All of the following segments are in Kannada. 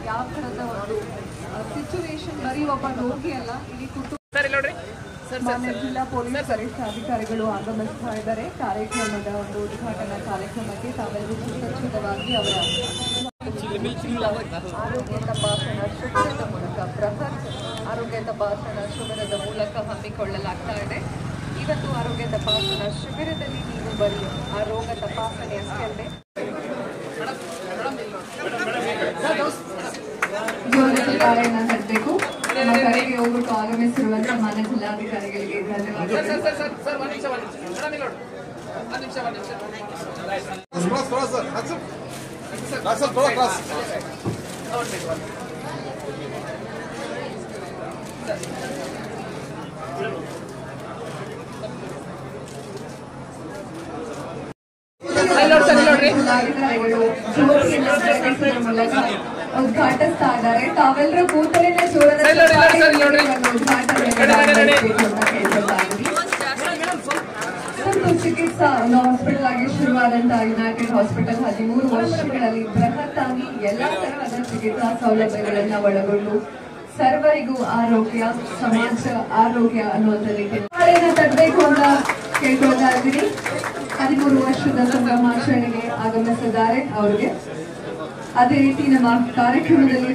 ಯಾವ ಥರದ ಒಂದು ಸಿಚುವೇಶನ್ ಬರೀ ಒಬ್ಬ ರೋಗಿ ಅಲ್ಲ, ಇಡೀ ಕುಟುಂಬ. ಮಾನ್ಯ ಜಿಲ್ಲಾ ಪೊಲೀಸ್ ವರಿಷ್ಠಾಧಿಕಾರಿಗಳು ಆಗಮಿಸ್ತಾ ಇದ್ದಾರೆ. ಕಾರ್ಯಕ್ರಮದ ಒಂದು ಉದ್ಘಾಟನಾ ಕಾರ್ಯಕ್ರಮಕ್ಕೆ ತಾವೆಲ್ಲರೂ ಸುಸಜ್ಜಿತವಾಗಿ ಅವರ ಆರೋಗ್ಯ ತಪಾಸಣಾ ಶಿಬಿರದ ಮೂಲಕ ಬೃಹತ್ ಆರೋಗ್ಯ ತಪಾಸಣಾ ಶಿಬಿರದ ಮೂಲಕ ಹಮ್ಮಿಕೊಳ್ಳಲಾಗ್ತಾ ಇದೆ. ಇವತ್ತು ಆರೋಗ್ಯ ತಪಾಸಣಾ ಶಿಬಿರದಲ್ಲಿ ನೀವು ಬರೀ ಆ ರೋಗ ತಪಾಸಣೆ ಅಷ್ಟೇ ಅಲ್ಲದೆ ಜೋರಾಗಿ ನಡೆಸಬೇಕು. ನಮ್ಮ ಕರೆಗೆ ಹೋಗ್ಬಿಟ್ಟು ಆಗಮಿಸಿರುವಂತಹ ಮಾನ್ಯ ಜಿಲ್ಲಾಧಿಕಾರಿಗಳಿಗೆ ಧನ್ಯವಾದಗಳು. ಉದ್ಘಾಟಿಸ್ತಾ ಇದ್ದಾರೆ. ತಾವೆಲ್ಲರೂ ಕೂತಲೇ ಜೋರದ ಚಿಕಿತ್ಸಾ ಹಾಸ್ಪಿಟಲ್ ಆಗಿ ಶುರುವಾದಂತಹ ಯುನೈಟೆಡ್ ಹಾಸ್ಪಿಟಲ್ 13 ವರ್ಷಗಳಲ್ಲಿ ಬೃಹತ್ ಆಗಿ ಎಲ್ಲಾ ತರಹದ ಚಿಕಿತ್ಸಾ ಸೌಲಭ್ಯಗಳನ್ನ ಒಳಗೊಂಡು ಸರ್ವರಿಗೂ ಆರೋಗ್ಯ, ಸಮಾಜ ಆರೋಗ್ಯ ಅನ್ನುವಂಥ ನಿಟ್ಟಿನಲ್ಲಿ ತರಬೇಕು ಅಂತ ಕೇಳ್ಕೊಳ್ತಾ ಇದ್ದೀನಿ. 13 ವರ್ಷದ ಸಂಭ್ರಮಾಚರಣೆಗೆ ಆಗಮಿಸಿದ್ದಾರೆ. ಅವರಿಗೆ ಅದೇ ರೀತಿ ನಮ್ಮ ಕಾರ್ಯಕ್ರಮದಲ್ಲಿ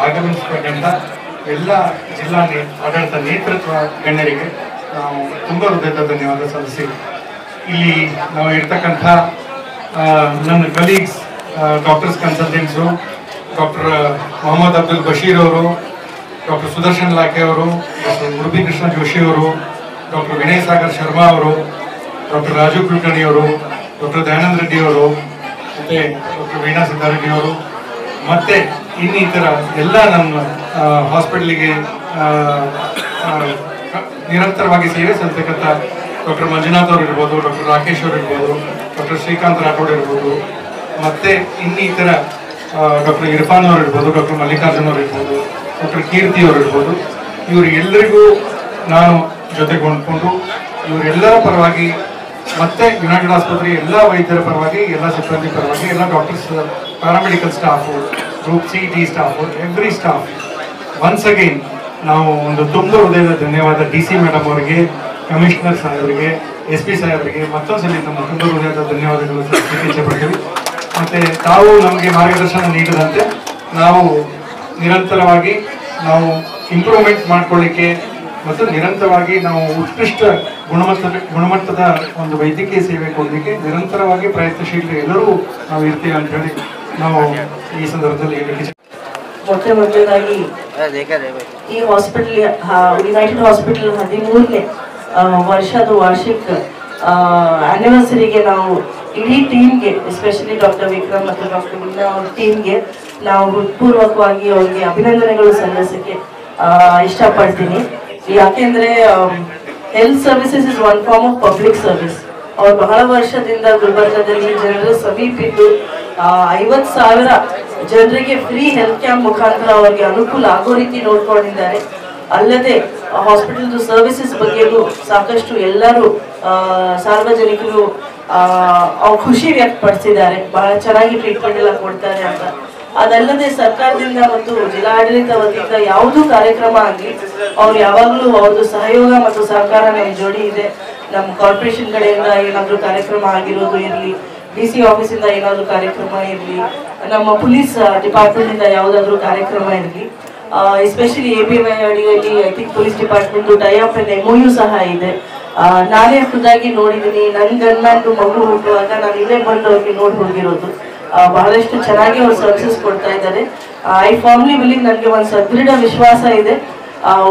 ಆಗಮಿಸಿಕೊಂಡಂತ ಎಲ್ಲ ಜಿಲ್ಲಾ ಆಡಳಿತ ನೇತೃತ್ವ ಗಣ್ಯರಿಗೆ ನಾವು ತುಂಬ ಹೃದಯದ ಧನ್ಯವಾದ ಸಲ್ಲಿಸಿ, ಇಲ್ಲಿ ನಾವು ಇರ್ತಕ್ಕಂಥ ನನ್ನ colleagues, doctors consultants, doctor Mohammed Abdul Basheer ಅವರು, ಡಾಕ್ಟರ್ ಸುದರ್ಶನ್ ಲಾಖೆ ಅವರು, ಡಾಕ್ಟರ್ ಉಡುಪಿ ಕೃಷ್ಣ ಜೋಶಿ ಅವರು, ಡಾಕ್ಟರ್ ವಿನಯ್ ಸಾಗರ್ ಶರ್ಮಾ ಅವರು, ಡಾಕ್ಟರ್ ರಾಜು ಕುಲಕರ್ಣಿ ಅವರು, ಡಾಕ್ಟರ್ ದಯಾನಂದ ರೆಡ್ಡಿ ಅವರು, ಮತ್ತು ಡಾಕ್ಟರ್ ವೀಣಾ ಸಿದ್ದಾರೆಡ್ಡಿ ಅವರು, ಮತ್ತು ಇನ್ನಿತರ ಎಲ್ಲ ನಮ್ಮ ಹಾಸ್ಪಿಟಲಿಗೆ ನಿರಂತರವಾಗಿ ಸೇವೆ ಸಲ್ಲಿಸತಕ್ಕಂಥ ಡಾಕ್ಟರ್ ಮಂಜುನಾಥ್ ಅವರು ಇರ್ಬೋದು, ಡಾಕ್ಟರ್ ರಾಕೇಶ್ ಅವರು ಇರ್ಬೋದು, ಡಾಕ್ಟರ್ ಶ್ರೀಕಾಂತ್ ರಾಠೋಡ್ ಇರ್ಬೋದು, ಮತ್ತು ಇನ್ನಿತರ ಡಾಕ್ಟರ್ ಇರ್ಫಾನ್ ಅವರು ಇರ್ಬೋದು, ಡಾಕ್ಟರ್ ಮಲ್ಲಿಕಾರ್ಜುನ್ ಅವರು ಇರ್ಬೋದು, ಡಾಕ್ಟರ್ ಕೀರ್ತಿ ಅವರು ಇರ್ಬೋದು, ಇವರಿಗೆಲ್ಲರಿಗೂ ನಾನು ಜೊತೆಗೊಂಡ್ಕೊಂಡು ಇವರೆಲ್ಲರ ಪರವಾಗಿ ಮತ್ತೆ ಯುನೈಟೆಡ್ ಆಸ್ಪತ್ರೆ ಎಲ್ಲ ವೈದ್ಯರ ಪರವಾಗಿ, ಎಲ್ಲ ಸಿಬ್ಬಂದಿ ಪರವಾಗಿ, ಎಲ್ಲ doctors, paramedical staff, group C D staff, every staff once again ನಾವು ಒಂದು ತುಂಬ ಹೃದಯದ ಧನ್ಯವಾದ DC ಮೇಡಮ್ ಅವರಿಗೆ, ಕಮಿಷನರ್ ಸಾಹೇಬರಿಗೆ, SP ಸಾಹೇಬರಿಗೆ ಮತ್ತೊಂದ್ಸಲಿ ನಮ್ಮ ತುಂಬ ಹೃದಯದ ಧನ್ಯವಾದಗಳು ಸಲ್ಲಿಸಲಿಕ್ಕೆ ಇಚ್ಛೆಪಡ್ತೀವಿ. ಮತ್ತು ತಾವು ನಮಗೆ ಮಾರ್ಗದರ್ಶನ ನೀಡಿದಂತೆ ನಾವು ನಿರಂತರವಾಗಿ ನಾವು ಇಂಪ್ರೂವ್ಮೆಂಟ್ ಮಾಡಿಕೊಳ್ಳಿಕ್ಕೆ ಮತ್ತು ನಿರಂತರವಾಗಿ ನಾವು ಉತ್ಕೃಷ್ಟ ಗುಣಮಟ್ಟದ ಒಂದು ವೈದ್ಯಕೀಯ ಸೇವೆ ಕೊಡಲಿಕ್ಕೆ ನಿರಂತರವಾಗಿ ಪ್ರಯತ್ನಶೀಲರು ಎಲ್ಲರೂ ನಾವು ಇರ್ತೀವಿ ಅಂತ ಹೇಳಿ ನಾವು ಈ ಸಂದರ್ಭದಲ್ಲಿ ಹೇಳಲಿಕ್ಕೆ ಮೊದಲನೇದಾಗಿ ಈ ಹಾಸ್ಪಿಟಲ್ ಯುನೈಟೆಡ್ ಹಾಸ್ಪಿಟಲ್ 13ನೇ ವರ್ಷದ ವಾರ್ಷಿಕ ಆನಿವರ್ಸರಿಗೆ ನಾವು ಇಡೀ ಟೀಮ್ಗೆ, ಎಸ್ಪೆಷಲಿ ಡಾಕ್ಟರ್ ವಿಕ್ರಮ್ ಮತ್ತು ಡಾಕ್ಟರ್ ವೀಣಾ ಅವ್ರ ಟೀಮ್ಗೆ ನಾವು ಹೃತ್ಪೂರ್ವಕವಾಗಿ ಅವರಿಗೆ ಅಭಿನಂದನೆಗಳು ಸಲ್ಲಿಸಕ್ಕೆ ಇಷ್ಟಪಡ್ತೀನಿ. ಯಾಕೆಂದ್ರೆ health services is one form of public service. ಅವ್ರು ಬಹಳ ವರ್ಷದಿಂದ ಗುಲ್ಬರ್ಗದಲ್ಲಿ ಜನರ ಸಮೀಪಿದ್ದು 50,000 ಜನರಿಗೆ ಫ್ರೀ ಹೆಲ್ತ್ ಕ್ಯಾಂಪ್ ಮುಖಾಂತರ ಅವರಿಗೆ ಅನುಕೂಲ ಆಗೋ ರೀತಿ ನೋಡ್ಕೊಂಡಿದ್ದಾರೆ. ಅಲ್ಲದೆ ಹಾಸ್ಪಿಟಲ್ದು ಸರ್ವಿಸಸ್ ಬಗ್ಗೆಯೂ ಸಾಕಷ್ಟು ಎಲ್ಲರೂ ಸಾರ್ವಜನಿಕರು ಖುಷಿ ವ್ಯಕ್ತಪಡಿಸಿದ್ದಾರೆ. ಬಹಳ ಚೆನ್ನಾಗಿ ಟ್ರೀಟ್ಮೆಂಟ್ ಎಲ್ಲ ಕೊಡ್ತಾರೆ ಅಂತ. ಅದಲ್ಲದೆ ಸರ್ಕಾರದಿಂದ ಮತ್ತು ಜಿಲ್ಲಾಡಳಿತ ವತಿಯಿಂದ ಯಾವುದೂ ಕಾರ್ಯಕ್ರಮ ಆಗಲಿ ಅವ್ರು ಯಾವಾಗಲೂ ಅವ್ರದ್ದು ಸಹಯೋಗ ಮತ್ತು ಸಹಕಾರ ನಮ್ಮ ಜೋಡಿ ಇದೆ. ನಮ್ಮ ಕಾರ್ಪೊರೇಷನ್ ಕಡೆಯಿಂದ ಏನಾದರೂ ಕಾರ್ಯಕ್ರಮ ಆಗಿರೋದು ಇರಲಿ, DC ಆಫೀಸಿಂದ ಏನಾದರೂ ಕಾರ್ಯಕ್ರಮ ಇರಲಿ, ನಮ್ಮ ಪೊಲೀಸ್ ಡಿಪಾರ್ಟ್ಮೆಂಟಿಂದ ಯಾವುದಾದ್ರೂ ಕಾರ್ಯಕ್ರಮ ಇರಲಿ, ಎಸ್ಪೆಷಲಿ ABY ಅಡಿಯಲ್ಲಿ I think police department tie-up and MOU ಸಹ ಇದೆ. ನಾನೇ ಖುದ್ದಾಗಿ ನೋಡಿದ್ದೀನಿ. ನನ್ನ ಗನ್ಮ್ಯಾನ್ದು ಮಗು ಹುಟ್ಟುವಾಗ ನಾನು ಇಲ್ಲೇ ಬಂದು ಅವ್ರಿಗೆ ನೋಡಿ ಹೋಗಿರೋದು. ಬಹಳಷ್ಟು ಚೆನ್ನಾಗಿ ಅವ್ರು ಸರ್ವಿಸಸ್ ಕೊಡ್ತಾ ಇದ್ದಾರೆ. ಐ ಫಾರ್ಮ್ಲಿ ಬಿಲೀವ್, ನನಗೆ ಒಂದು ಸದೃಢ ವಿಶ್ವಾಸ ಇದೆ.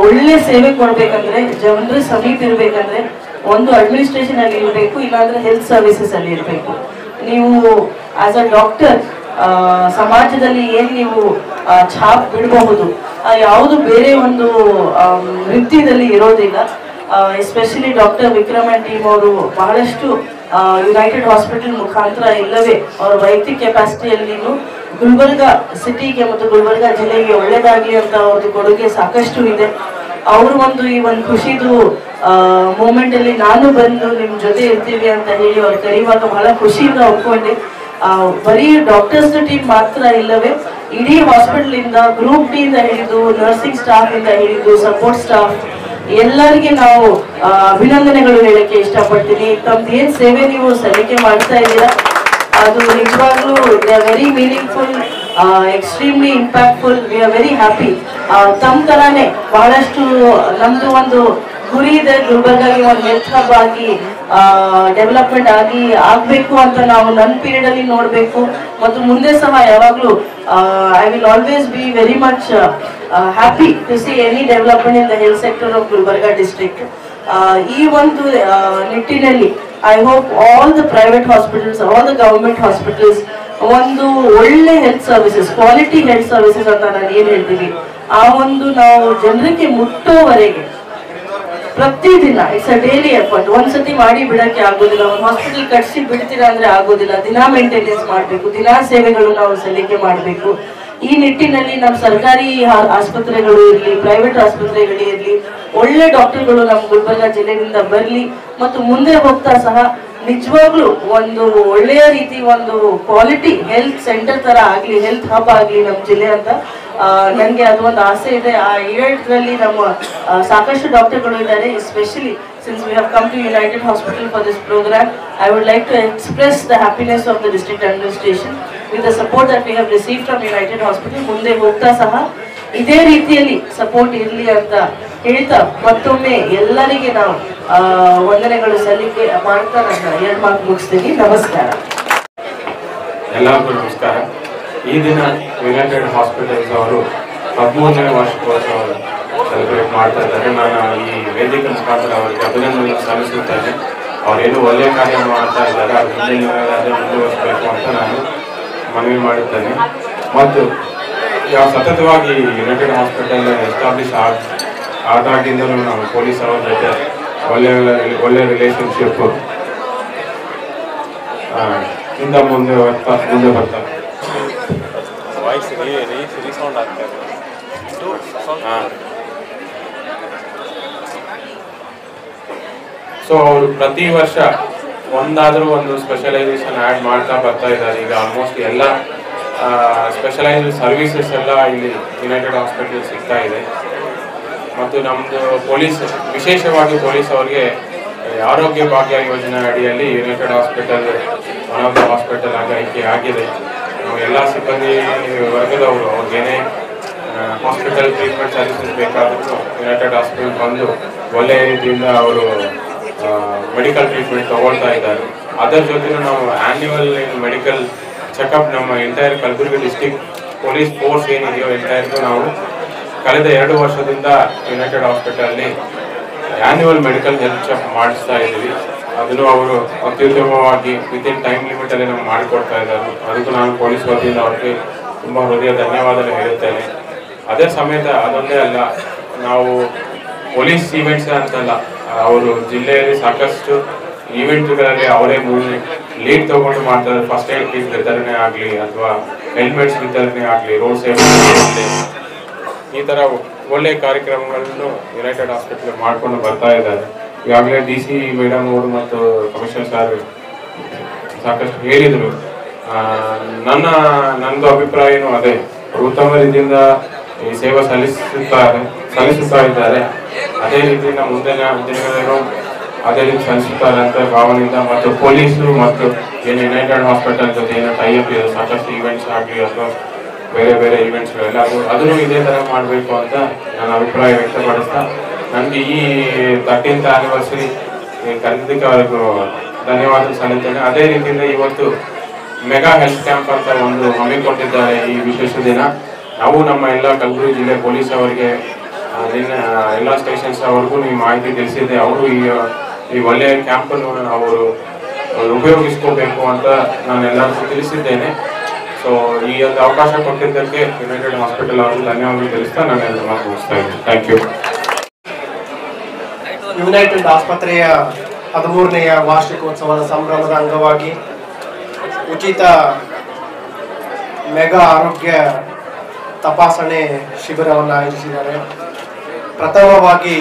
ಒಳ್ಳೆ ಸೇವೆ ಕೊಡ್ಬೇಕಂದ್ರೆ, ಜನರ ಸಮೀಪ ಇರ್ಬೇಕಂದ್ರೆ ಒಂದು ಅಡ್ಮಿನಿಸ್ಟ್ರೇಷನ್ ಅಲ್ಲಿ ಇರಬೇಕು, ಇಲ್ಲಾಂದ್ರೆ ಹೆಲ್ತ್ ಸರ್ವಿಸಸ್ ಅಲ್ಲಿ ಇರಬೇಕು. ನೀವು ಆಸ್ ಅ ಡಾಕ್ಟರ್ ಸಮಾಜದಲ್ಲಿ ಏನ್ ನೀವು ಛಾಪ್ ಬಿಡಬಹುದು, ಯಾವುದು ಬೇರೆ ಒಂದು ವೃತ್ತಿಯಲ್ಲಿ ಇರೋದಿಲ್ಲ. Especially doctor Vikram and team ಅವರು ಬಹಳಷ್ಟು ಯುನೈಟೆಡ್ ಹಾಸ್ಪಿಟಲ್ ಮುಖಾಂತರ ಇಲ್ಲವೇ ಅವರ ವೈಯಕ್ತಿಕ ಕೆಪಾಸಿಟಿಯಲ್ಲಿನೂ ಗುಲ್ಬರ್ಗ ಸಿಟಿಗೆ ಮತ್ತು ಗುಲ್ಬರ್ಗ ಜಿಲ್ಲೆಗೆ ಒಳ್ಳೇದಾಗ್ಲಿ ಅಂತ ಅವ್ರದ್ದು ಕೊಡುಗೆ ಸಾಕಷ್ಟು ಇದೆ. ಅವರು ಈ ಒಂದು ಖುಷಿದು ಮೂಮೆಂಟ್ ಅಲ್ಲಿ ನಾನು ಬಂದು ನಿಮ್ ಜೊತೆ ಇರ್ತೀವಿ ಅಂತ ಹೇಳಿ ಅವ್ರು ಕರೆಯುವಾಗ ಬಹಳ ಖುಷಿಯಿಂದ ಒಪ್ಕೊಂಡೆ. ಬರೀ ಡಾಕ್ಟರ್ಸ್ ಟೀಮ್ ಮಾತ್ರ ಇಲ್ಲವೇ ಇಡೀ ಹಾಸ್ಪಿಟಲ್ ಇಂದ ಗ್ರೂಪ್ ಡಿ ಇಂದ ಹಿಡಿದು ನರ್ಸಿಂಗ್ ಸ್ಟಾಫ್ ಇಂದ ಹಿಡಿದು ಸಪೋರ್ಟ್ ಸ್ಟಾಫ್ ಎಲ್ಲರಿಗೆ ನಾವು ಅಭಿನಂದನೆಗಳು ಹೇಳಕ್ಕೆ ಇಷ್ಟಪಡ್ತೀನಿ. ತಮ್ದು ಏನ್ ಸೇವೆ ನೀವು ಸಲ್ಲಿಕೆ ಮಾಡ್ತಾ ಇದ್ದೀರಾ ಅದು ನಿಜವಾಗ್ಲೂ very meaningful, extremely impactful. We are very happy. ತಮ್ಮ ತರಾನೇ ಬಹಳಷ್ಟು ನಮ್ದು ಒಂದು ಗುರಿ ಇದೆ, ಗುಲ್ಬರ್ಗಾಗಿ ಒಂದು ಹೆಲ್ತ್ ಹಬ್ ಆಗಿ ಡೆವಲಪ್ಮೆಂಟ್ ಆಗ್ಬೇಕು ಅಂತ ನಾವು ನನ್ನ ಪೀರಿಯಡ್ ಅಲ್ಲಿ ನೋಡ್ಬೇಕು. ಮತ್ತು ಮುಂದೆ ಸಹ ಯಾವಾಗ್ಲೂ I will always be very much happy to see any development in the health sector of Gulbarga district. ಈ ಒಂದು ನಿಟ್ಟಿನಲ್ಲಿ I hope all the private hospitals, all the government hospitals ಒಂದು ಒಳ್ಳೆ health services, quality health services ಅಂತ ನಾನು ಏನ್ ಹೇಳ್ತೀನಿ ಆ ಒಂದು ನಾವು ಜನರಿಗೆ ಮುಟ್ಟೋವರೆಗೆ ಪ್ರತಿದಿನ ಇಟ್ಸ್ ಅ ಡೈಲಿ ಎಫರ್ಟ್. ಒಂದ್ಸತಿ ಮಾಡಿ ಬಿಡಕ್ಕೆ ಆಗೋದಿಲ್ಲ, ಒಂದು ಹಾಸ್ಪಿಟಲ್ ಕಟ್ಸಿ ಬಿಡ್ತೀರಾ ಅಂದ್ರೆ ಆಗೋದಿಲ್ಲ. ದಿನಾ ಮೇಂಟೆನೆನ್ಸ್ ಮಾಡಬೇಕು, ದಿನಾ ಸೇವೆಗಳು ನಾವು ಸಲ್ಲಿಕೆ ಮಾಡಬೇಕು. ಈ ನಿಟ್ಟಿನಲ್ಲಿ ನಮ್ಮ ಸರ್ಕಾರಿ ಆಸ್ಪತ್ರೆಗಳು ಇರಲಿ, ಪ್ರೈವೇಟ್ ಆಸ್ಪತ್ರೆಗಳು ಇರಲಿ, ಒಳ್ಳೆ ಡಾಕ್ಟರ್ಗಳು ನಮ್ಮ ಗುಲ್ಬರ್ಗಾ ಜಿಲ್ಲೆಯಿಂದ ಬರಲಿ. ಮತ್ತು ಮುಂದೆ ಹೋಗ್ತಾ ಸಹ ನಿಜವಾಗ್ಲೂ ಒಂದು ಒಳ್ಳೆಯ ರೀತಿ ಒಂದು ಕ್ವಾಲಿಟಿ ಹೆಲ್ತ್ ಸೆಂಟರ್ ತರ ಆಗ್ಲಿ, ಹೆಲ್ತ್ ಹಬ್ ಆಗ್ಲಿ ನಮ್ಮ ಜಿಲ್ಲೆ ಅಂತ ನನಗೆ ಅದು ಒಂದು ಆಸೆ ಇದೆ. ಆ ಈವೆಂಟ್ಗಳಲ್ಲಿ ನಮ್ಮ ಸಾಕಷ್ಟು ಡಾಕ್ಟರ್ಗಳು ಇದ್ದಾರೆ. Especially since we have come to United Hospital for this program, I would like to express the happiness of the district administration with the support that we have received from United Hospital. ಮುಂದೆ ಹೋಗ್ತಾ ಸಹ ಇದೇ ರೀತಿಯಲ್ಲಿ ಸಪೋರ್ಟ್ ಇರಲಿ ಅಂತ ಹೇಳ್ತಾ ಮತ್ತೊಮ್ಮೆ ಎಲ್ಲರಿಗೆ ನಾವು ವಂದನೆಗಳು ಸಲ್ಲಿಕೆ ಮಾಡ್ತಾ ನನ್ನ 2 ಮಾತು ಮುಗಿಸ್ತೀನಿ. ನಮಸ್ಕಾರ. ಎಲ್ಲರಿಗೂ ನಮಸ್ಕಾರ. ಈ ದಿನ ಯುನೈಟೆಡ್ ಹಾಸ್ಪಿಟಲ್ಸ್ ಅವರು 13ನೇ ವಾರ್ಷಿಕೋತ್ಸವ ಸೆಲೆಬ್ರೇಟ್ ಮಾಡ್ತಾ ಇದ್ದಾರೆ. ನಾನು ಈ ವೇದಿಕೆ ಮುಖಾಂತರ ಅವರಿಗೆ ಅಭಿನಂದನೆ ಸಲ್ಲಿಸುತ್ತೇನೆ. ಅವರೇನು ಒಳ್ಳೆಯ ಕಾರ್ಯ ಮಾಡ್ತಾ ಇದ್ದಾರೆ, ಅದು ಮುಂದುವರಿಸಬೇಕು ಅಂತ ನಾನು ಮನವಿ ಮಾಡುತ್ತೇನೆ. ಮತ್ತು ಸತತವಾಗಿ ಯುನೈಟೆಡ್ ಹಾಸ್ಪಿಟಲ್ ಎಸ್ಟಾಬ್ಲಿಷ್ ಆದಾಗಿಂದಲೂ ನಾವು ಪೊಲೀಸ್ ಅವರ ಜೊತೆ ಒಳ್ಳೆ ರಿಲೇಷನ್ಶಿಪ್ ಇಂದ ಮುಂದೆ ಬರ್ತಾರೆ. ವಾಯ್ಸ್ ರೀಸೌಂಡ್ ಆಗ್ತಾ ಇದೆ. ಸೊ ಅವರು ಪ್ರತಿ ವರ್ಷ ಒಂದಾದರೂ ಒಂದು ಸ್ಪೆಷಲೈಸೇಷನ್ ಆ್ಯಡ್ ಮಾಡ್ತಾ ಬರ್ತಾ ಇದ್ದಾರೆ. ಈಗ ಆಲ್ಮೋಸ್ಟ್ ಎಲ್ಲ ಸ್ಪೆಷಲೈಸ್ಡ್ ಸರ್ವಿಸಸ್ ಎಲ್ಲ ಇಲ್ಲಿ ಯುನೈಟೆಡ್ ಹಾಸ್ಪಿಟಲ್ ಸಿಗ್ತಾ ಇದೆ. ಮತ್ತು ನಮ್ಮದು ಪೊಲೀಸ್, ವಿಶೇಷವಾಗಿ ಪೊಲೀಸ್ ಅವರಿಗೆ ಆರೋಗ್ಯ ಭಾಗ್ಯ ಯೋಜನೆ ಅಡಿಯಲ್ಲಿ United hospital one of the hospital ಆಗಿ ಆಗಿದೆ. ನಾವು ಎಲ್ಲ ಸಿಬ್ಬಂದಿ ವರ್ಗದವರು ಅವ್ರಿಗೇನೇ ಹಾಸ್ಪಿಟಲ್ ಟ್ರೀಟ್ಮೆಂಟ್ ಸರ್ವಿಸಸ್ ಬೇಕಾದರೂ ಯುನೈಟೆಡ್ ಹಾಸ್ಪಿಟಲ್ ಬಂದು ಒಳ್ಳೆಯ ರೀತಿಯಿಂದ ಅವರು ಮೆಡಿಕಲ್ ಟ್ರೀಟ್ಮೆಂಟ್ ತಗೊಳ್ತಾ ಇದ್ದಾರೆ. ಅದರ ಜೊತೆಗೆ ನಾವು ಆ್ಯನ್ಯುವಲ್ ಮೆಡಿಕಲ್ ಚೆಕಪ್ ನಮ್ಮ entire Kalaburagi district police force ಏನಿದೆಯೋ ಎಂಟೈರ್ಗೂ ನಾವು ಕಳೆದ 2 ವರ್ಷದಿಂದ ಯುನೈಟೆಡ್ ಹಾಸ್ಪಿಟಲ್ಲಿ ಆ್ಯನ್ಯುವಲ್ ಮೆಡಿಕಲ್ ಹೆಲ್ತ್ ಚೆಕ್ ಮಾಡಿಸ್ತಾ ಇದ್ದೀವಿ. ಅದನ್ನು ಅವರು ಅತ್ಯುತ್ತಮವಾಗಿ ವಿತಿನ್ ಟೈಮ್ ಲಿಮಿಟಲ್ಲಿ ನಮ್ಗೆ ಮಾಡಿಕೊಡ್ತಾ ಇದ್ದಾರೆ. ಅದಕ್ಕೂ ನಾನು ಪೊಲೀಸ್ ವತಿಯಿಂದ ಅವ್ರಿಗೆ ತುಂಬ ಹೃದಯ ಧನ್ಯವಾದ ಹೇಳುತ್ತೇನೆ. ಅದೇ ಸಮೇತ ಅದೊಂದೇ ಅಲ್ಲ, ನಾವು ಪೊಲೀಸ್ ಈವೆಂಟ್ಸ್ ಅಂತಲ್ಲ, ಅವರು ಜಿಲ್ಲೆಯಲ್ಲಿ ಸಾಕಷ್ಟು ಈವೆಂಟ್ಗಳಲ್ಲಿ ಅವರೇ ಲೀಡ್ ತಗೊಂಡು ಮಾಡ್ತಾರೆ. ಫಸ್ಟ್ ಏಡ್ ಕಿಟ್ ವಿತರಣೆ ಆಗಲಿ ಅಥವಾ ಹೆಲ್ಮೆಟ್ಸ್ ವಿತರಣೆ ಆಗಲಿ, ರೋಡ್ ಸೇಫ್ಟಿ ಆಗಲಿ, ಈ ಥರ ಒಳ್ಳೆಯ ಕಾರ್ಯಕ್ರಮಗಳನ್ನು ಯುನೈಟೆಡ್ ಹಾಸ್ಪಿಟಲ್ ಮಾಡಿಕೊಂಡು ಬರ್ತಾ ಇದ್ದಾರೆ. ಈಗಾಗಲೇ DC ಮೇಡಮ್ ಅವರು ಮತ್ತು ಕಮಿಷನರ್ ಸರ್ ಸಾಕಷ್ಟು ಹೇಳಿದರು. ನಂದು ಅಭಿಪ್ರಾಯನೂ ಅದೇ, ಉತ್ತಮ ರೀತಿಯಿಂದ ಈ ಸೇವೆ ಸಲ್ಲಿಸುತ್ತಾ ಇದ್ದಾರೆ. ಅದೇ ರೀತಿಯಿಂದ ಮುಂದಿನ ದಿನಗಳೇನು ಅದೇ ರೀತಿ ಸಲ್ಲಿಸುತ್ತಾರೆ ಅಂತ ಭಾವನೆಯಿಂದ, ಮತ್ತು ಪೊಲೀಸರು ಮತ್ತು ಏನು ಯುನೈಟೆಡ್ ಹಾಸ್ಪಿಟಲ್ ಜೊತೆ ಏನು ಟೈಅಪ್ ಇದೆ, ಸಾಕಷ್ಟು ಈವೆಂಟ್ಸ್ ಆಗಲಿ ಅಥವಾ ಬೇರೆ ಬೇರೆ ಈವೆಂಟ್ಸ್ಗಳೆಲ್ಲ ಅದನ್ನು ಇದೇ ಥರ ಮಾಡಬೇಕು ಅಂತ ನನ್ನ ಅಭಿಪ್ರಾಯ ವ್ಯಕ್ತಪಡಿಸ್ತಾ, ನನಗೆ ಈ 13th ಆ್ಯನಿವರ್ಸರಿ ಕರೆದಿದ್ದಕ್ಕೆ ಅವ್ರಿಗೂ ಧನ್ಯವಾದ ಸಲ್ಲಿಸ್ತೇನೆ. ಅದೇ ರೀತಿಯಿಂದ ಇವತ್ತು ಮೆಗಾ ಹೆಲ್ತ್ ಕ್ಯಾಂಪ್ ಅಂತ ಒಂದು ಹಮ್ಮಿಕೊಂಡಿದ್ದಾರೆ. ಈ ವಿಶೇಷ ದಿನ ನಾವು ನಮ್ಮ ಎಲ್ಲ ಕಲಬುರಗಿ ಜಿಲ್ಲೆ ಪೊಲೀಸ್ ಅವರಿಗೆ ಎಲ್ಲ ಸ್ಟೇಷನ್ಸ್ ಅವ್ರಿಗೂ ಈ ಮಾಹಿತಿ ತಿಳಿಸಿದ್ದೆ. ಅವರು ಈ ಒಳ್ಳೆಯ ಕ್ಯಾಂಪನ್ನು ಅವರು ಉಪಯೋಗಿಸ್ಕೋಬೇಕು ಅಂತ ನಾನು ಎಲ್ಲರಿಗೂ ತಿಳಿಸಿದ್ದೇನೆ. ಸೊ ಈ ಒಂದು ಅವಕಾಶ ಕೊಟ್ಟಿದ್ದಕ್ಕೆ ಯುನೈಟೆಡ್ ಹಾಸ್ಪಿಟಲ್ ಅವರಿಗೆ ಧನ್ಯವಾದ ತಿಳಿಸ್ತಾ ನಾನು ಎಲ್ಲ ಮಾತು ಮುಗಿಸ್ತಾ ಇದ್ದೀನಿ. Thank you. ಯುನೈಟೆಡ್ ಆಸ್ಪತ್ರೆಯ 13ನೇ ವಾರ್ಷಿಕೋತ್ಸವದ ಸಂಭ್ರಮದ ಅಂಗವಾಗಿ ಉಚಿತ ಮೆಗಾ ಆರೋಗ್ಯ ತಪಾಸಣೆ ಶಿಬಿರವನ್ನು ಆಯೋಜಿಸಿದ್ದಾರೆ. ಪ್ರಥಮವಾಗಿ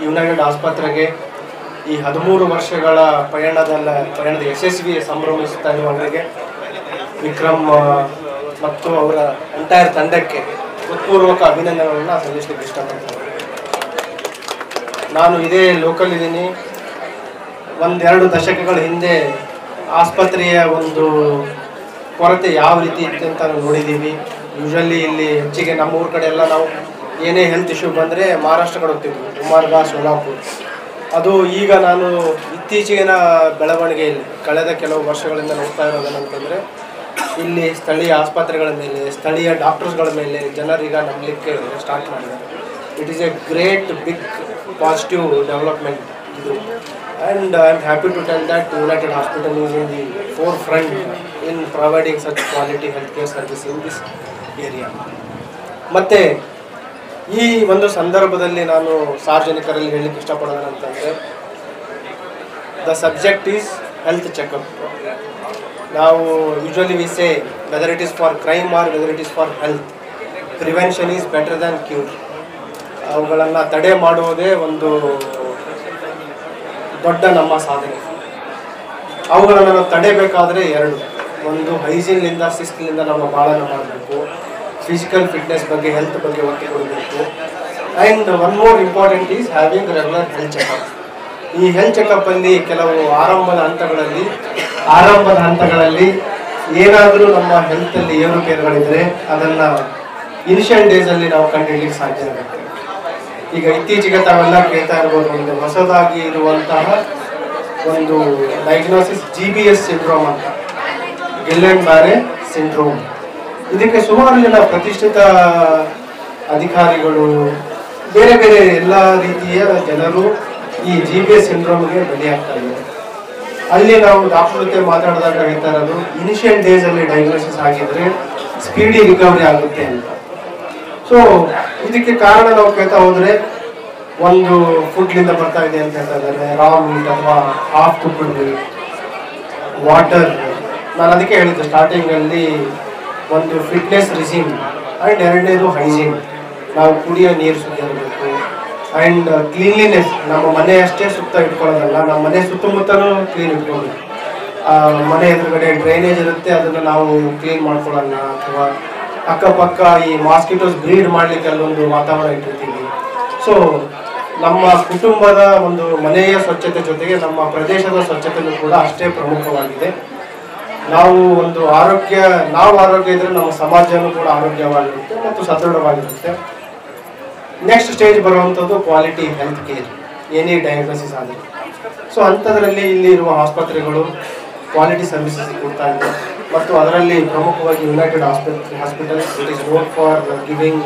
ಯುನೈಟೆಡ್ ಆಸ್ಪತ್ರೆಗೆ ಈ 13 ವರ್ಷಗಳ ಪಯಣದ ಯಶಸ್ವಿ ಸಂಭ್ರಮಿಸುತ್ತಾ ಇರುವವರಿಗೆ ವಿಕ್ರಮ್ ಮತ್ತು ಅವರ ಎಂಟೈರ್ ತಂಡಕ್ಕೆ ಹೃತ್ಪೂರ್ವಕ ಅಭಿನಂದನೆಗಳನ್ನು ಸಲ್ಲಿಸಲಿಕ್ಕೆ ಇಷ್ಟಪಡ್ತೇನೆ. ನಾನು ಇದೇ ಲೋಕಲ್ ಇದ್ದೀನಿ. 1-2 ದಶಕಗಳ ಹಿಂದೆ ಆಸ್ಪತ್ರೆಯ ಒಂದು ಕೊರತೆ ಯಾವ ರೀತಿ ಇತ್ತು ಅಂತ ನಾವು ನೋಡಿದ್ದೀವಿ. ಯೂಶಲಿ ಇಲ್ಲಿ ಹೆಚ್ಚಿಗೆ ನಮ್ಮ ಊರ ಕಡೆ ಎಲ್ಲ ನಾವು ಏನೇ ಹೆಲ್ತ್ ಇಶ್ಯೂ ಬಂದರೆ ಮಹಾರಾಷ್ಟ್ರ ಕಡೆ ಹೋಗ್ತಿದ್ವಿ, ಉಮರ್ಗಾಂವ್, ಸೋಲಾಪುರ್. ಅದು ಈಗ ನಾನು ಇತ್ತೀಚಿನ ಬೆಳವಣಿಗೆಯಲ್ಲಿ ಕಳೆದ ಕೆಲವು ವರ್ಷಗಳಿಂದ ನೋಡ್ತಾ ಇರೋದೇನಂತಂದರೆ ಇಲ್ಲಿ ಸ್ಥಳೀಯ ಆಸ್ಪತ್ರೆಗಳ ಮೇಲೆ, ಸ್ಥಳೀಯ ಡಾಕ್ಟರ್ಸ್ಗಳ ಮೇಲೆ ಜನರೀಗ ನಂಬಲಿಕ್ಕೆ ಸ್ಟಾರ್ಟ್ ಮಾಡಿದ್ದಾರೆ. It is a great big positive development ಇದು. And I am happy to tell that United Hospital is in the forefront in providing such quality healthcare service in this area. ಮತ್ತೆ ಈ ಒಂದು ಸಂದರ್ಭದಲ್ಲಿ ನಾನು ಸಾರ್ವಜನಿಕರಲ್ಲಿ ಹೇಳಲಿಕ್ಕೆ ಇಷ್ಟಪಡೋದಂತಂದರೆ the subject is health checkup. ನಾವು usually we say whether it is for crime or whether it is for health, prevention is better than cure. ಅವುಗಳನ್ನು ತಡೆ ಮಾಡುವುದೇ ಒಂದು ದೊಡ್ಡ ನಮ್ಮ ಸಾಧನೆ. ಅವುಗಳನ್ನು ನಾವು ತಡೆಯಬೇಕಾದ್ರೆ 2, ಒಂದು ಹೈಜೀನ್ಲಿಂದ, ಶಿಸ್ತಿನಿಂದ ನಮ್ಮ ಬಾಳನ್ನು ಮಾಡಬೇಕು, ಫಿಸಿಕಲ್ ಫಿಟ್ನೆಸ್ ಬಗ್ಗೆ, ಹೆಲ್ತ್ ಬಗ್ಗೆ ಒತ್ತು ಕೊಡಬೇಕು. And one more important is having regular health checkup. ಈ ಹೆಲ್ತ್ ಚೆಕಪ್ಪಲ್ಲಿ ಕೆಲವು ಆರಂಭದ ಹಂತಗಳಲ್ಲಿ ಏನಾದರೂ ನಮ್ಮ ಹೆಲ್ತಲ್ಲಿ ಏರುಪೇರುಗಳಿದ್ದರೆ ಅದನ್ನು ಇನಿಷಿಯಲ್ ಡೇಸಲ್ಲಿ ನಾವು ಕಂಡುಹಿಡಿಯಲಿಕ್ಕೆ ಸಾಧ್ಯ ಆಗುತ್ತೆ. ಈಗ ಇತ್ತೀಚೆಗೆ ತಾವೆಲ್ಲ ಕೇಳ್ತಾ ಇರ್ಬೋದು, ಒಂದು ಹೊಸದಾಗಿ ಇರುವಂತಹ ಒಂದು ಡಯಾಗ್ನೋಸಿಸ್ GBS ಸಿಂಡ್ರೋಮ್ ಅಂತ, ಗಿಲ್ಲೆನ್-ಬ್ಯಾರೆ ಸಿಂಡ್ರೋಮ್. ಇದಕ್ಕೆ ಸುಮಾರು ಜನ ಪ್ರತಿಷ್ಠಿತ ಅಧಿಕಾರಿಗಳು, ಬೇರೆ ಬೇರೆ ಎಲ್ಲ ರೀತಿಯ ಜನರು ಈ GBS ಸಿಂಡ್ರೋಮ್ಗೆ ಬಲಿಯಾಗ್ತಾ ಇದ್ದಾರೆ. ಅಲ್ಲಿ ನಾವು ಡಾಕ್ಟರ್ ಜೊತೆ ಮಾತಾಡಿದಾಗ ಹೇಳ್ತಾ ಇರೋದು, ಇನಿಷಿಯಲ್ ಡೇಸಲ್ಲಿ ಡಯಾಗ್ನೋಸಿಸ್ ಆಗಿದ್ರೆ ಸ್ಪೀಡಿ ರಿಕವರಿ ಆಗುತ್ತೆ ಅಂತ. ಸೊ ಇದಕ್ಕೆ ಕಾರಣ ನಾವು ಕೇಳ್ತಾ ಹೋದರೆ ಒಂದು ಫುಡ್ಲಿಂದ ಬರ್ತಾ ಇದೆ ಅಂತ ಹೇಳ್ತಾ ಇದ್ದಾರೆ, ರಾ ಮೀಟ್ ಅಥವಾ ಹಾಫ್ ಕುಕ್ಡ್ ಮೀಟ್, ವಾಟರ್. ನಾನು ಅದಕ್ಕೆ ಹೇಳಿದ್ದೆ ಸ್ಟಾರ್ಟಿಂಗಲ್ಲಿ, ಒಂದು ಫಿಟ್ನೆಸ್ ರಿಜಿಮ್ ಆ್ಯಂಡ್ 2ನೇದು ಹೈಜೀನ್. ನಾವು ಕುಡಿಯೋ ನೀರು ಶುದ್ಧ ಇರಬೇಕು. ಆ್ಯಂಡ್ ಕ್ಲೀನ್ಲಿನೆಸ್, ನಮ್ಮ ಮನೆ ಅಷ್ಟೇ ಸುತ್ತ ಇಟ್ಕೊಳ್ಳೋದಲ್ಲ, ನಮ್ಮ ಮನೆ ಸುತ್ತಮುತ್ತಲೂ ಕ್ಲೀನ್ ಇಟ್ಕೊಳ್ಬೇಕು. ಮನೆ ಎದುರುಗಡೆ ಡ್ರೈನೇಜ್ ಇರುತ್ತೆ, ಅದನ್ನು ನಾವು ಕ್ಲೀನ್ ಮಾಡ್ಕೊಳ್ಳೋಣ, ಅಥವಾ ಅಕ್ಕಪಕ್ಕ ಈ ಮಾಸ್ಕಿಟೋಸ್ ಬ್ರೀಡ್ ಮಾಡಲಿಕ್ಕೆ ಅಲ್ಲೊಂದು ವಾತಾವರಣ ಇಟ್ಟಿರ್ತೀವಿ. ಸೊ ನಮ್ಮ ಕುಟುಂಬದ ಒಂದು ಮನೆಯ ಸ್ವಚ್ಛತೆ ಜೊತೆಗೆ ನಮ್ಮ ಪ್ರದೇಶದ ಸ್ವಚ್ಛತೆಯೂ ಕೂಡ ಅಷ್ಟೇ ಪ್ರಮುಖವಾಗಿದೆ. ನಾವು ಆರೋಗ್ಯ ಇದ್ದರೆ ನಮ್ಮ ಸಮಾಜನೂ ಕೂಡ ಆರೋಗ್ಯವಾಗಿರುತ್ತೆ ಮತ್ತು ಸದೃಢವಾಗಿರುತ್ತೆ. ನೆಕ್ಸ್ಟ್ ಸ್ಟೇಜ್ ಬರುವಂಥದ್ದು ಕ್ವಾಲಿಟಿ ಹೆಲ್ತ್ ಕೇರ್, ಏನೇ ಡಯಾಗ್ನೋಸಿಸ್ ಆದರೆ. ಸೊ ಅಂಥದ್ರಲ್ಲಿ ಇಲ್ಲಿ ಇರುವ ಆಸ್ಪತ್ರೆಗಳು ಕ್ವಾಲಿಟಿ ಸರ್ವಿಸಸ್ ಕೊಡ್ತಾ ಇದೆ. ಮತ್ತು ಅದರಲ್ಲಿ ಪ್ರಮುಖವಾಗಿ united hospital it is known for giving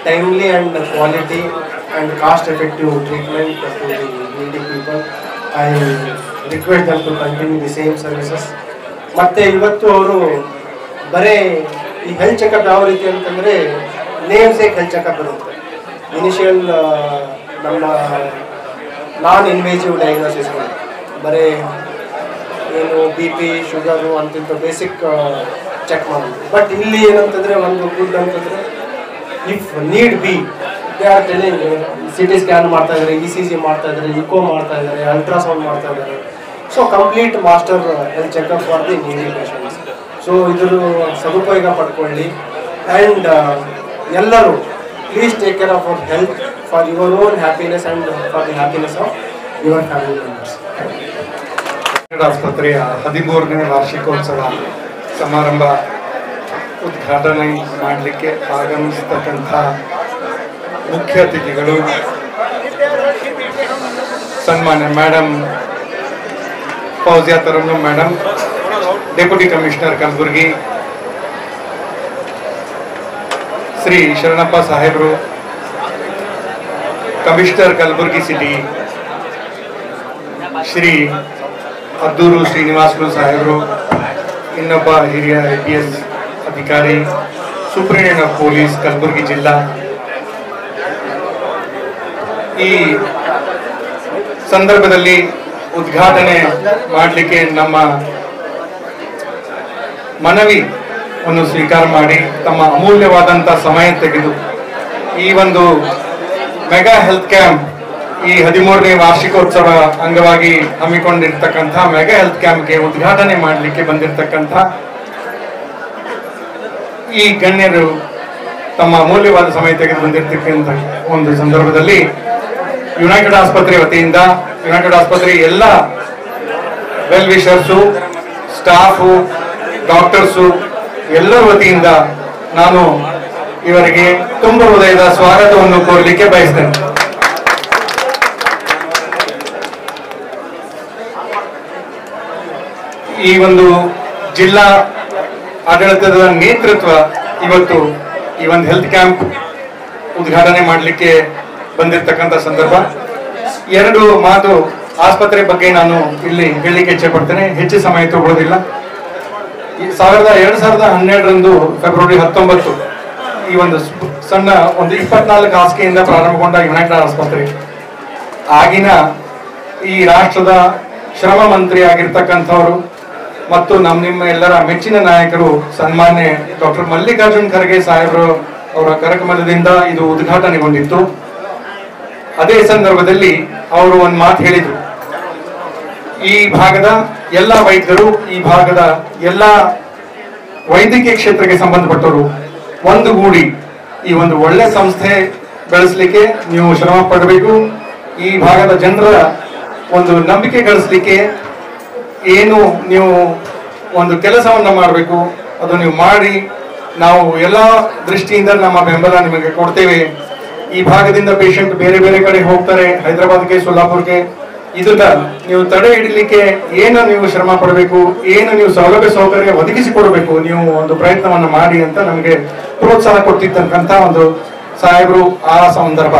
timely and quality and cost effective treatment to the needy people. I request them to continue the same services. ಮತ್ತು ಇವತ್ತು ಅವರು ಬರೀ ಈ ಹೆಲ್ತ್ ಚೆಕಪ್ ಯಾವ ರೀತಿ ಅಂತಂದರೆ ನೇಮ್ಸೇಕ್ ಹೆಲ್ತ್ ಚೆಕಪ್ ಇರುತ್ತೆ. ಇನಿಷಿಯಲ್ ನಮ್ಮ ನಾನ್ ಇನ್ವೇಸಿವ್ ಡಯಾಗ್ನೋಸಿಸ್ಗಳು, ಬರೀ ಏನು BP, ಶುಗರು ಅಂತಿಂತ ಬೇಸಿಕ್ ಚೆಕ್ ಮಾಡೋದು. ಬಟ್ ಇಲ್ಲಿ ಏನಂತಂದರೆ ಒಂದು ಗುಡ್ ಅಂತಂದರೆ if need B they are telling, CT scan ಮಾಡ್ತಾ ಇದ್ದಾರೆ, ECG ಮಾಡ್ತಾ ಇದ್ದಾರೆ, ಇಕೋ ಮಾಡ್ತಾ ಇದ್ದಾರೆ, ಅಲ್ಟ್ರಾಸೌಂಡ್ ಮಾಡ್ತಾ ಇದ್ದಾರೆ. So complete master health checkup for the ನೀಡಿ ಪೇಷಂಟ್ಸ್. ಸೊ ಇದ್ರ ಸದುಪಯೋಗ ಪಡ್ಕೊಳ್ಳಿ. ಆ್ಯಂಡ್ ಎಲ್ಲರೂ please take care of our health for your own happiness and for the happiness of your family members. ಆಸ್ಪತ್ರೆಯ 13ನೇ ವಾರ್ಷಿಕೋತ್ಸವ ಸಮಾರಂಭ ಉದ್ಘಾಟನೆ ಮಾಡಲಿಕ್ಕೆ ಆಗಮಿಸತಕ್ಕಂಥ ಮುಖ್ಯ ಅತಿಥಿಗಳು ಸನ್ಮಾನ್ಯ madam Fauzia Tarannum madam, deputy commissioner Kalaburagi, Shri Sharanappa ಸಾಹೇಬರು, ಕಮಿಷನರ್ ಕಲಬುರಗಿ ಸಿಟಿ, ಶ್ರೀ ಅದ್ದೂರು ಶ್ರೀನಿವಾಸಲು ಸಾಹೇಬರು, ಇನ್ನೊಬ್ಬ ಹಿರಿಯ IPS ಅಧಿಕಾರಿ, ಸೂಪರಿಂಟೆಂಡೆಂಟ್ ಆಫ್ ಪೊಲೀಸ್ ಕಲಬುರಗಿ ಜಿಲ್ಲಾ. ಈ ಸಂದರ್ಭದಲ್ಲಿ ಉದ್ಘಾಟನೆ ಮಾಡಲಿಕ್ಕೆ ನಮ್ಮ ಮನವಿಯನ್ನು ಸ್ವೀಕಾರ ಮಾಡಿ ತಮ್ಮ ಅಮೂಲ್ಯವಾದಂಥ ಸಮಯ ತೆಗೆದು ಈ ಒಂದು ಮೆಗಾ ಹೆಲ್ತ್ ಕ್ಯಾಂಪ್, ಈ 13ನೇ ವಾರ್ಷಿಕೋತ್ಸವ ಅಂಗವಾಗಿ ಹಮ್ಮಿಕೊಂಡಿರ್ತಕ್ಕಂಥ ಮೆಗಾ ಹೆಲ್ತ್ ಕ್ಯಾಂಪ್ಗೆ ಉದ್ಘಾಟನೆ ಮಾಡಲಿಕ್ಕೆ ಬಂದಿರತಕ್ಕಂಥ ಈ ಗಣ್ಯರು ತಮ್ಮ ಅಮೂಲ್ಯವಾದ ಸಮಯ ತೆಗೆದು ಬಂದಿರ್ತಕ್ಕಂಥ ಒಂದು ಸಂದರ್ಭದಲ್ಲಿ ಯುನೈಟೆಡ್ ಆಸ್ಪತ್ರೆ ವತಿಯಿಂದ ಯುನೈಟೆಡ್ ಆಸ್ಪತ್ರೆ ಎಲ್ಲ ವೆಲ್ ವಿಷರ್ಸು, ಸ್ಟಾಫು, ಡಾಕ್ಟರ್ಸು ಎಲ್ಲರ ವತಿಯಿಂದ ನಾನು ಇವರಿಗೆ ತುಂಬ ಹೃದಯದ ಸ್ವಾಗತವನ್ನು ಕೋರಲಿಕ್ಕೆ ಬಯಸ್ತೇನೆ. ಈ ಒಂದು ಜಿಲ್ಲಾ ಆಡಳಿತದ ನೇತೃತ್ವ ಇವತ್ತು ಈ ಒಂದು ಹೆಲ್ತ್ ಕ್ಯಾಂಪ್ ಉದ್ಘಾಟನೆ ಮಾಡಲಿಕ್ಕೆ ಬಂದಿರತಕ್ಕಂಥ ಸಂದರ್ಭ. 2 ಮಾತು ಆಸ್ಪತ್ರೆ ಬಗ್ಗೆ ನಾನು ಇಲ್ಲಿ ಹೇಳಲಿಕ್ಕೆ ಇಚ್ಛೆ ಪಡ್ತೇನೆ, ಹೆಚ್ಚು ಸಮಯ ತಗೊಳ್ಳೋದಿಲ್ಲ. 2012 ಫೆಬ್ರವರಿ 19 ಈ ಒಂದು ಸಣ್ಣ ಒಂದು 24 ಹಾಸಿಗೆಯಿಂದ ಪ್ರಾರಂಭಗೊಂಡ ಯುನೈಟೆಡ್ ಆಸ್ಪತ್ರೆ ಆಗಿನ ಈ ರಾಷ್ಟ್ರದ ಶ್ರಮ ಮಂತ್ರಿ ಆಗಿರ್ತಕ್ಕಂಥವರು ಮತ್ತು ನಿಮ್ಮ ಎಲ್ಲರ ಮೆಚ್ಚಿನ ನಾಯಕರು ಸನ್ಮಾನ್ಯ ಡಾಕ್ಟರ್ ಮಲ್ಲಿಕಾರ್ಜುನ್ ಖರ್ಗೆ ಸಾಹೇಬರು ಅವರ ಕರಕಮಲದಿಂದ ಇದು ಉದ್ಘಾಟನೆಗೊಂಡಿತ್ತು. ಅದೇ ಸಂದರ್ಭದಲ್ಲಿ ಅವರು ಒಂದು ಮಾತು ಹೇಳಿದರು, ಈ ಭಾಗದ ಎಲ್ಲ ವೈದ್ಯರು, ಈ ಭಾಗದ ಎಲ್ಲ ವೈದ್ಯಕೀಯ ಕ್ಷೇತ್ರಕ್ಕೆ ಸಂಬಂಧಪಟ್ಟವರು ಒಂದುಗೂಡಿ ಈ ಒಂದು ಒಳ್ಳೆ ಸಂಸ್ಥೆ ಬೆಳೆಸಲಿಕ್ಕೆ ನೀವು ಶ್ರಮ ಪಡಬೇಕು. ಈ ಭಾಗದ ಜನರ ಒಂದು ನಂಬಿಕೆ ಗಳಿಸಲಿಕ್ಕೆ ಏನು ನೀವು ಒಂದು ಕೆಲಸವನ್ನ ಮಾಡಬೇಕು ಅದು ನೀವು ಮಾಡಿ, ನಾವು ಎಲ್ಲ ದೃಷ್ಟಿಯಿಂದ ನಮ್ಮ ಬೆಂಬಲ ನಿಮಗೆ ಕೊಡ್ತೇವೆ. ಈ ಭಾಗದಿಂದ ಪೇಷಂಟ್ ಬೇರೆ ಬೇರೆ ಕಡೆ ಹೋಗ್ತಾರೆ, ಹೈದರಾಬಾದ್ಗೆ, ಸೊಲ್ಲಾಪುರ್ಗೆ. ಇದನ್ನ ನೀವು ತಡೆ ಹಿಡಿಲಿಕ್ಕೆ ಏನು ನೀವು ಶ್ರಮ ಪಡಬೇಕು, ಏನು ನೀವು ಸೌಲಭ್ಯ ಸೌಕರ್ಯ ಒದಗಿಸಿಕೊಡ್ಬೇಕು, ನೀವು ಒಂದು ಪ್ರಯತ್ನವನ್ನ ಮಾಡಿ ಅಂತ ನಮಗೆ ಪ್ರೋತ್ಸಾಹ ಕೊಟ್ಟಿರ್ತಕ್ಕಂಥ ಒಂದು ಸಾಹೇಬರು ಆ ಸಂದರ್ಭ.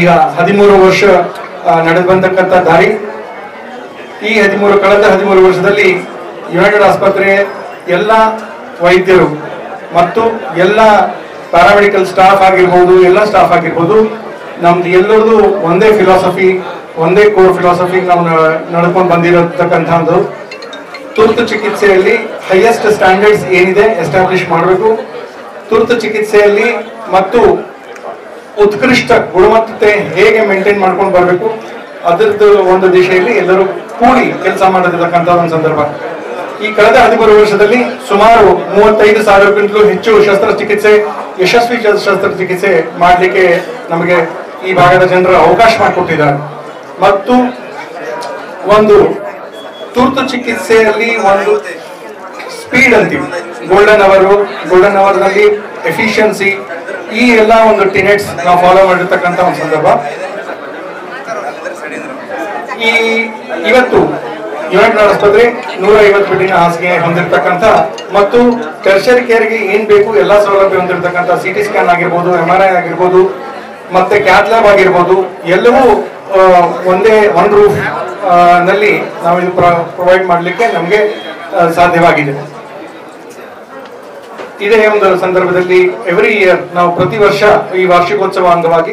ಈಗ 13 ವರ್ಷ ನಡೆದು ಬಂದಕ್ಕಂಥ ದಾರಿ. ಈ ಕಳೆದ 13 ವರ್ಷದಲ್ಲಿ ಯುನೈಟೆಡ್ ಆಸ್ಪತ್ರೆ ಎಲ್ಲ ವೈದ್ಯರು ಮತ್ತು ಎಲ್ಲ ಪ್ಯಾರಾಮೆಡಿಕಲ್ ಸ್ಟಾಫ್ ಆಗಿರ್ಬೋದು, ಎಲ್ಲ ಸ್ಟಾಫ್ ಆಗಿರ್ಬೋದು, ನಮ್ದು ಎಲ್ಲರದು ಒಂದೇ ಫಿಲಾಸಫಿ, ಒಂದೇ ಕೋರ್ ಫಿಲಾಸಫಿ ನಾವು ನಡ್ಕೊಂಡು ಬಂದಿರತಕ್ಕಂಥ ಒಂದು ತುರ್ತು ಚಿಕಿತ್ಸೆಯಲ್ಲಿ ಹೈಯೆಸ್ಟ್ ಸ್ಟ್ಯಾಂಡರ್ಡ್ಸ್ ಏನಿದೆ ಎಸ್ಟಾಬ್ಲಿಷ್ ಮಾಡಬೇಕು. ತುರ್ತು ಚಿಕಿತ್ಸೆಯಲ್ಲಿ ಮತ್ತು ಉತ್ಕೃಷ್ಟ ಗುಣಮಟ್ಟತೆ ಹೇಗೆ ಮೇಂಟೈನ್ ಮಾಡ್ಕೊಂಡು ಬರಬೇಕು ಅದರದ್ದು ಒಂದು ದಿಶೆಯಲ್ಲಿ ಎಲ್ಲರೂ ಕೂಡಿ ಕೆಲಸ ಮಾಡತಕ್ಕಂಥ ಒಂದು ಸಂದರ್ಭ. ಈ ಕಳೆದ 13 ವರ್ಷದಲ್ಲಿ ಸುಮಾರು 35,000ಕ್ಕಿಂತಲೂ ಹೆಚ್ಚು ಯಶಸ್ವಿ ಶಸ್ತ್ರಚಿಕಿತ್ಸೆ ಮಾಡಲಿಕ್ಕೆ ನಮಗೆ ಈ ಭಾಗದ ಜನರು ಅವಕಾಶ ಮಾಡಿಕೊಟ್ಟಿದ್ದಾರೆ. ಮತ್ತು ಒಂದು ತುರ್ತು ಚಿಕಿತ್ಸೆಯಲ್ಲಿ ಒಂದು ಸ್ಪೀಡ್ ಅಂತೀವಿ, ಗೋಲ್ಡನ್ ಅವರ್ನಲ್ಲಿ ಎಫಿಷಿಯನ್ಸಿ, ಈ ಎಲ್ಲ ಒಂದು ಟೆನೆಟ್ಸ್ ನಾವು ಫಾಲೋ ಮಾಡಿರ್ತಕ್ಕಂಥ ಒಂದು ಸಂದರ್ಭ. ಇವತ್ತು ಯುನೈಟೆಡ್ ಆಸ್ಪತ್ರೆ 150 ಬೆಡ್ಡಿನ ಹಾಸಿಗೆ ಹೊಂದಿರತಕ್ಕಂಥ ಮತ್ತು ಟೆರ್ಷರಿ ಕೇರ್ಗೆ ಏನ್ ಬೇಕು ಎಲ್ಲ ಸೌಲಭ್ಯ ಹೊಂದಿರತಕ್ಕಂಥ CT ಸ್ಕ್ಯಾನ್ ಆಗಿರ್ಬೋದು, MRI ಆಗಿರ್ಬೋದು, ಮತ್ತೆ ಕ್ಯಾತ್ ಲ್ಯಾಬ್ ಆಗಿರ್ಬೋದು, ಎಲ್ಲವೂ ಒಂದು ರೂಫ್ ನಲ್ಲಿ ನಾವು ಇದು ಪ್ರೊವೈಡ್ ಮಾಡಲಿಕ್ಕೆ ನಮಗೆ ಸಾಧ್ಯವಾಗಿದೆ. ಇದೇ ಒಂದು ಸಂದರ್ಭದಲ್ಲಿ ಎವ್ರಿ ಇಯರ್ ನಾವು ಪ್ರತಿ ವರ್ಷ ಈ ವಾರ್ಷಿಕೋತ್ಸವ ಅಂಗವಾಗಿ